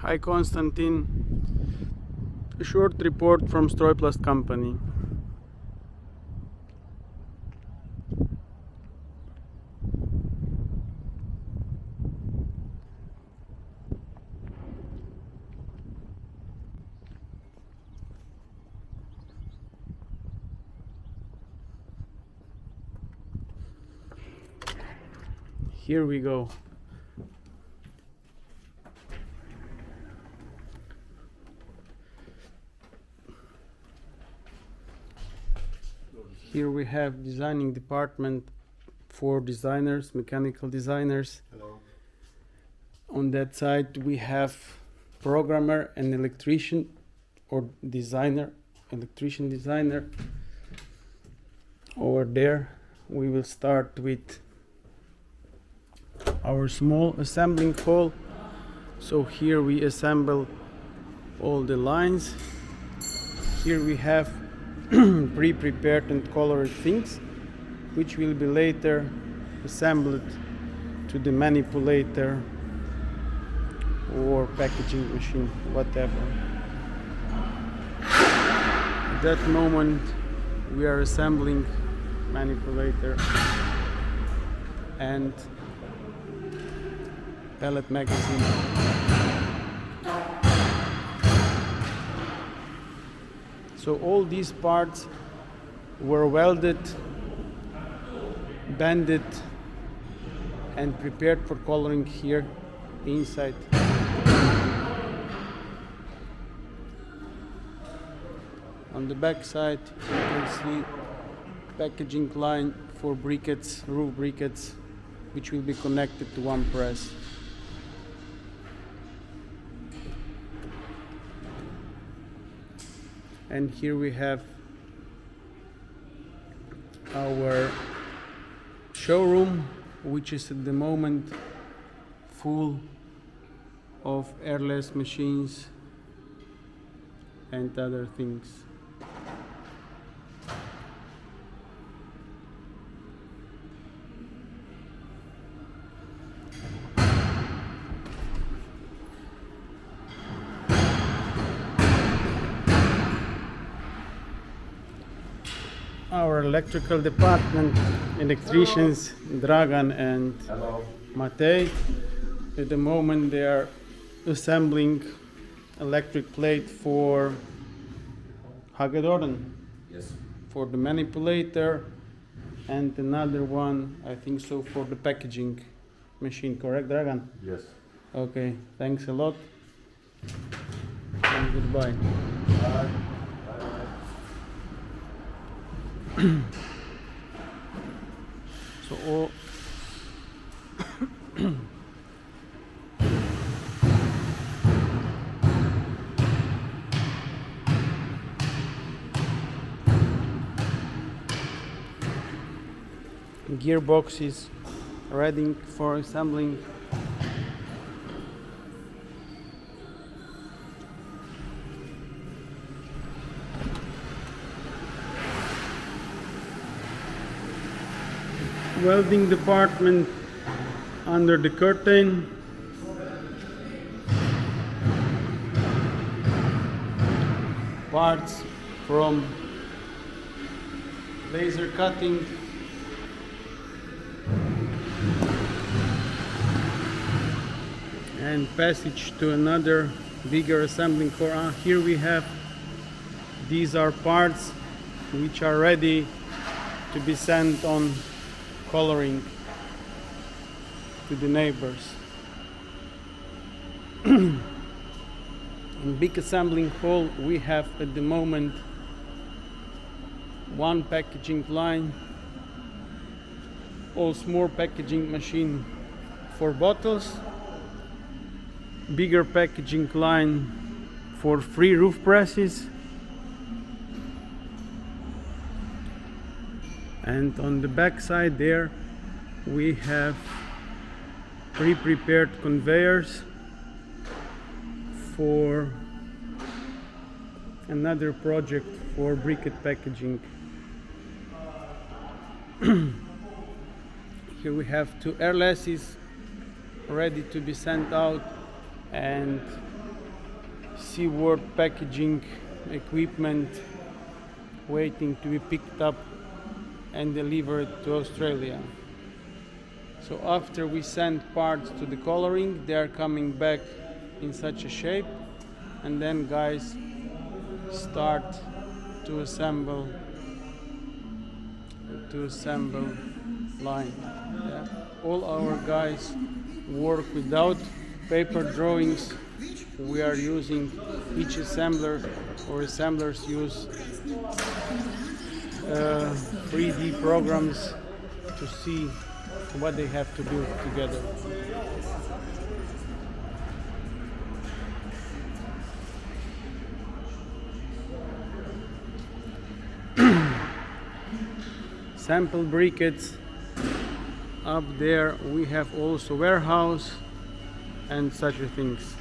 Hi Konstantin, a short report from Strojplast company. Here we go. Here we have designing department for designers, mechanical designers. Hello. On that side we have programmer and electrician or designer, electrician designer. Over there we will start with our small assembling hall. So here we assemble all the lines. Here we have pre-prepared and colored things which will be later assembled to the manipulator or packaging machine, whatever. At that moment we are assembling manipulator and pallet magazine. So all these parts were welded, bended and prepared for coloring here inside. On the back side you can see packaging line for briquettes, roof briquettes, which will be connected to one press. And here we have our showroom, which is at the moment full of airless machines and other things. Our electrical department, electricians Dragan and Hello. Matej. At the moment they are assembling electric plate for Hagedorn, Yes. for the manipulator, and another one, I think so, for the packaging machine, correct Dragan? Yes. Okay, thanks a lot and goodbye. Bye. So all gearbox is ready for assembling. Welding department under the curtain. Parts from laser cutting. And passage to another bigger assembling core. Here we have, these are parts which are ready to be sent on coloring to the neighbors. In big assembling hall we have at the moment one packaging line, all small packaging machine for bottles, bigger packaging line for free roof presses, and on the back side there we have pre-prepared conveyors for another project for briquette packaging. Here we have two airlesses ready to be sent out, and seaworld packaging equipment waiting to be picked up and delivered to Australia. So after we send parts to the coloring, they are coming back in such a shape, and then guys start to assemble line. Yeah. All our guys work without paper drawings. We are using each assembler, or assemblers use 3D programs to see what they have to do together. Sample briquettes. Up there we have also warehouse and such things.